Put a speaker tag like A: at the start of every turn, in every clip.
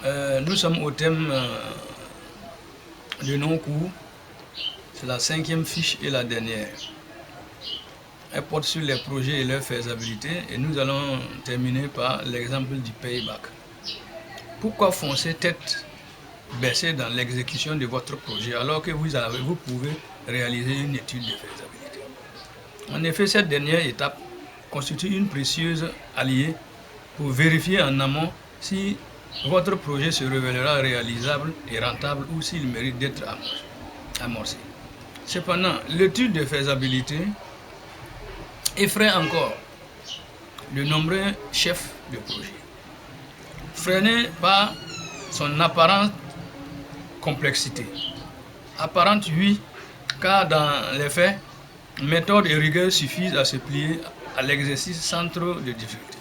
A: Nous sommes au thème de non-cours. C'est la 5e fiche et la dernière. Elle porte sur les projets et leur faisabilité et nous allons terminer par l'exemple du payback. Pourquoi foncer tête baissée dans l'exécution de votre projet alors que vous pouvez réaliser une étude de faisabilité? En effet, cette dernière étape constitue une précieuse alliée pour vérifier en amont si votre projet se révélera réalisable et rentable ou s'il mérite d'être amorcé. Cependant, l'étude de faisabilité effraie encore de nombreux chefs de projet, freinés par son apparente complexité. Apparente, oui, car dans les faits, méthode et rigueur suffisent à se plier à l'exercice sans trop de difficultés.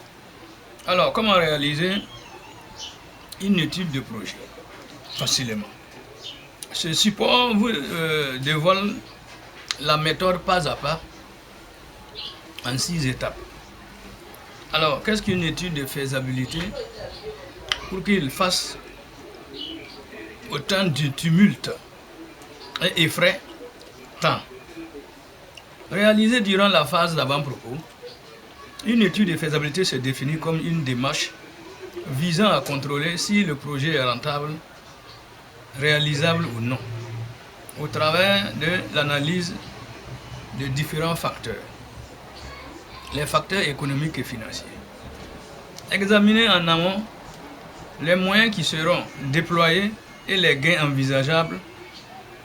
A: Alors, comment réaliser une étude de projet facilement? Ce support vous dévoile la méthode pas à pas en 6 étapes. Alors, qu'est-ce qu'une étude de faisabilité? Pour qu'il fasse autant de tumulte et effraie tant. Réalisée durant la phase d'avant-propos, une étude de faisabilité se définit comme une démarche visant à contrôler si le projet est rentable, réalisable ou non, au travers de l'analyse de différents facteurs, les facteurs économiques et financiers. Examiner en amont les moyens qui seront déployés et les gains envisageables.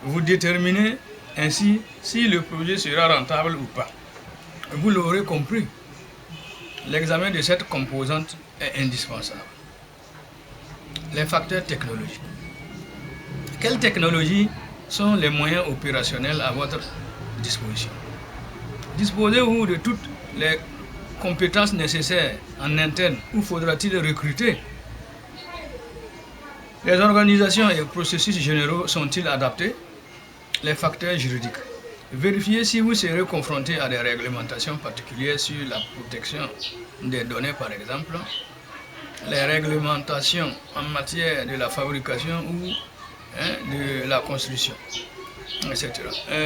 A: Vous déterminez ainsi si le projet sera rentable ou pas. Vous l'aurez compris, l'examen de cette composante est indispensable. Les facteurs technologiques. Quelles technologies sont les moyens opérationnels à votre disposition? Disposez-vous de toutes les compétences nécessaires en interne ou faudra-t-il recruter? Les organisations et processus généraux sont-ils adaptés? Les facteurs juridiques. Vérifiez si vous serez confronté à des réglementations particulières sur la protection des données, par exemple, les réglementations en matière de la fabrication ou de la construction, etc.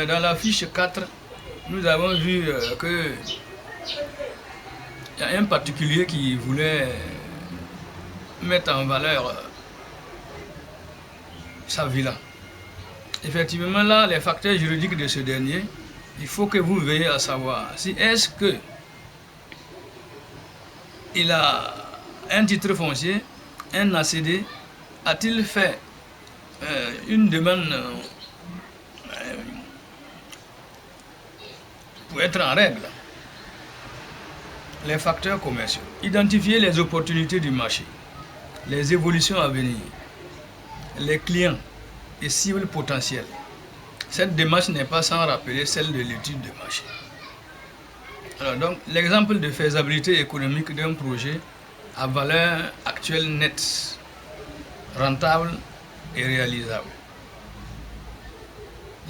A: Dans la fiche 4, nous avons vu que il y a un particulier qui voulait mettre en valeur sa villa. Effectivement, là, les facteurs juridiques de ce dernier, il faut que vous veillez à savoir si est-ce que il a un titre foncier, un ACD, a-t-il fait une demande pour être en règle. Les facteurs commerciaux. Identifier les opportunités du marché, les évolutions à venir, les clients et cibles potentielles. Cette démarche n'est pas sans rappeler celle de l'étude de marché. Alors donc, l'exemple de faisabilité économique d'un projet à valeur actuelle nette, rentable et réalisable.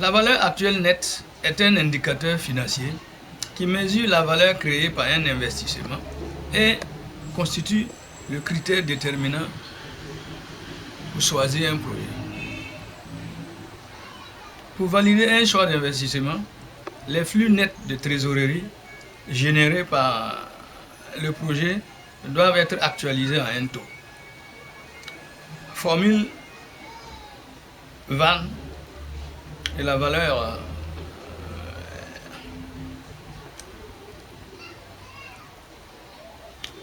A: La valeur actuelle nette est un indicateur financier qui mesure la valeur créée par un investissement et constitue le critère déterminant pour choisir un projet. Pour valider un choix d'investissement, les flux nets de trésorerie générés par le projet doivent être actualisés à un taux. Formule VAN et la valeur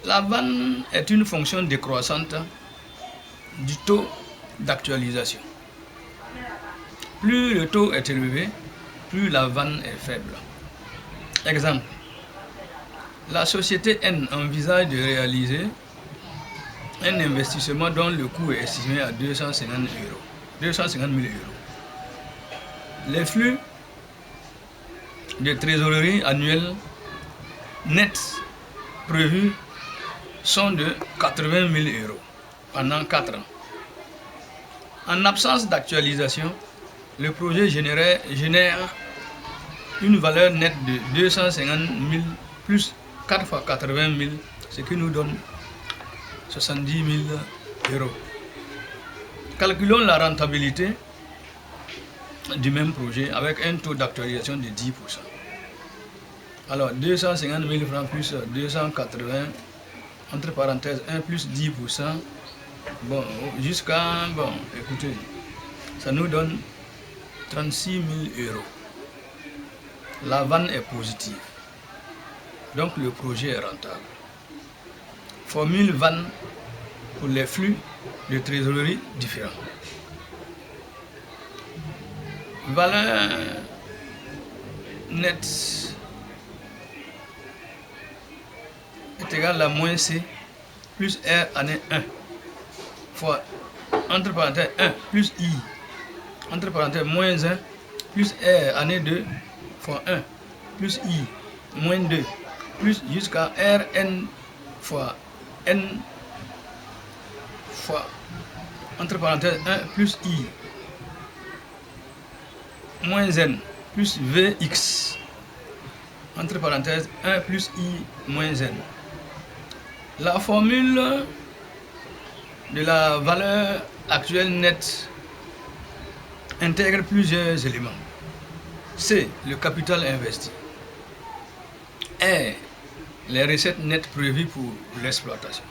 A: la VAN est une fonction décroissante du taux d'actualisation. Plus le taux est élevé, plus la VAN est faible. Exemple, la société N envisage de réaliser un investissement dont le coût est estimé à 250 000 euros. Les flux de trésorerie annuels nets prévus sont de 80 000 euros pendant 4 ans. En absence d'actualisation, le projet génère une valeur nette de 250 000 plus 4 fois 80 000, ce qui nous donne 70 000 euros. Calculons la rentabilité du même projet avec un taux d'actualisation de 10%. Alors 250 000 francs plus 280, entre parenthèses 1 plus 10%, bon, jusqu'à, bon, écoutez, ça nous donne 36 000 euros. La vanne est positive, donc le projet est rentable. Formule vanne pour les flux de trésorerie différents. Valeur nette est égale à moins C plus R année 1 fois, entre parenthèses 1 plus I, entre parenthèses moins 1 plus R année 2 fois 1 plus I moins 2 plus jusqu'à Rn fois N fois, entre parenthèses 1 plus I moins N plus Vx, entre parenthèses 1 plus I moins N. La formule de la valeur actuelle nette intègre plusieurs éléments. C, le capital investi. R, les recettes nettes prévues pour l'exploitation.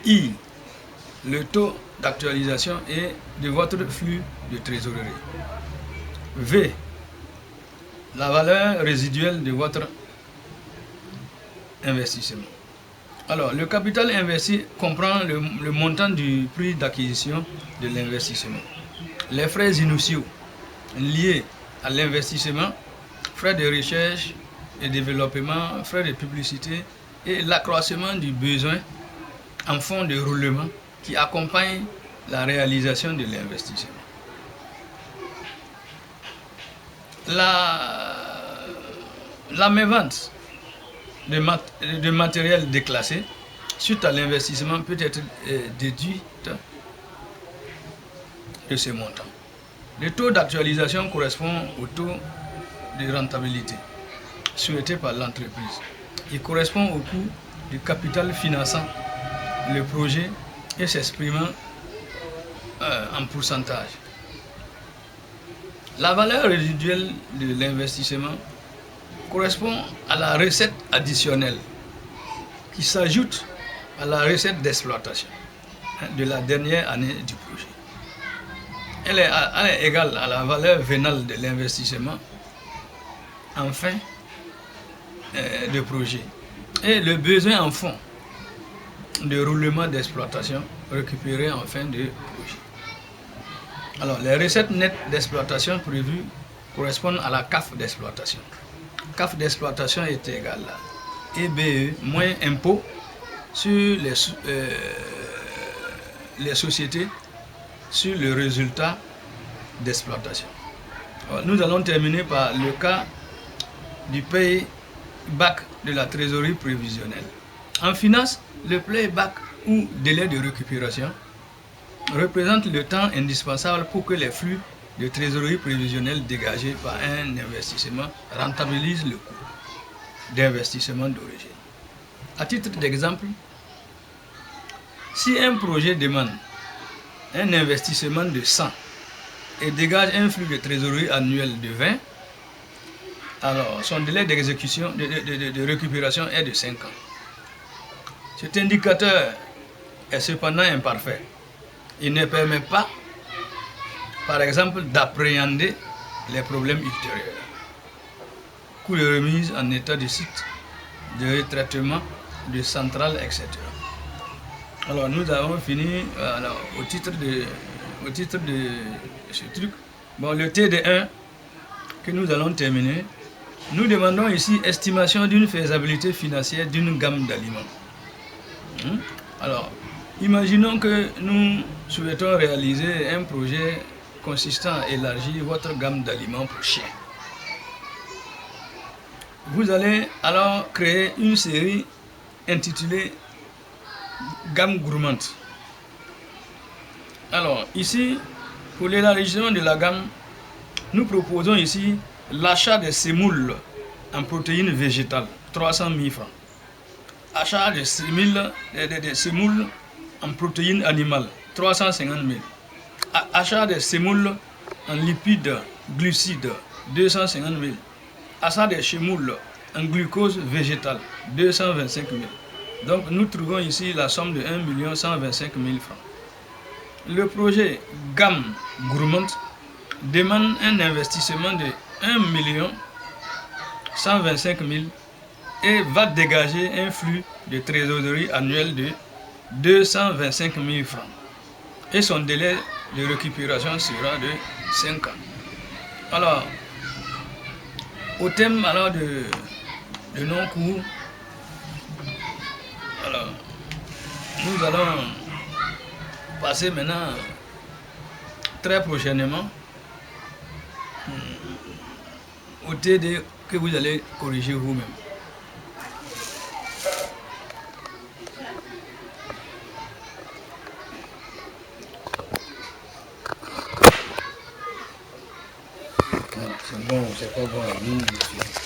A: I, le taux d'actualisation et de votre flux de trésorerie. V, la valeur résiduelle de votre investissement. Alors, le capital investi comprend le montant du prix d'acquisition de l'investissement, les frais initiaux liés à l'investissement, frais de recherche et développement, frais de publicité et l'accroissement du besoin en fonds de roulement qui accompagne la réalisation de l'investissement. La mévente de matériel déclassé suite à l'investissement peut être déduite de ce montant. Le taux d'actualisation correspond au taux de rentabilité souhaité par l'entreprise. Il correspond au coût du capital finançant le projet et s'exprimant en pourcentage. La valeur résiduelle de l'investissement correspond à la recette additionnelle qui s'ajoute à la recette d'exploitation de la dernière année du projet. Elle est égale à la valeur vénale de l'investissement en fin de projet et le besoin en fonds de roulement d'exploitation récupéré en fin de projet. Alors, les recettes nettes d'exploitation prévues correspondent à la CAF d'exploitation. CAF d'exploitation est égale à EBE moins impôt sur les sociétés sur le résultat d'exploitation. Nous allons terminer par le cas du payback de la trésorerie prévisionnelle. En finance, le payback ou délai de récupération représente le temps indispensable pour que les flux de trésorerie prévisionnelle dégagés par un investissement rentabilisent le coût d'investissement d'origine. À titre d'exemple, si un projet demande un investissement de 100 et dégage un flux de trésorerie annuel de 20, alors son délai d'exécution, de récupération est de 5 ans. Cet indicateur est cependant imparfait. Il ne permet pas, par exemple, d'appréhender les problèmes ultérieurs. Coût de remise en état de site, de retraitement, de centrale, etc. Alors nous avons fini au titre de ce truc. Bon, le TD1 que nous allons terminer, nous demandons ici estimation d'une faisabilité financière d'une gamme d'aliments. Alors, imaginons que nous souhaitons réaliser un projet consistant à élargir votre gamme d'aliments pour chiens. Vous allez alors créer une série intitulée gamme gourmande. Alors, ici, pour l'élargissement de la gamme, nous proposons ici l'achat de sémoules en protéines végétales, 300 000 francs. Achat de sémoules en protéines animales, 350 000. Achat des sémoules en lipides glucides, 250 000. Achat des sémoules en glucose végétal, 225 000. Donc nous trouvons ici la somme de 1 125 000 francs. Le projet Gamme Gourmand demande un investissement de 1 125 000 et va dégager un flux de trésorerie annuel de 225 000 francs. Et son délai de récupération sera de 5 ans. Alors, au thème alors de non-cours, alors, nous allons passer maintenant très prochainement au TD que vous allez corriger vous-même.
B: C'est bon, c'est pas bon.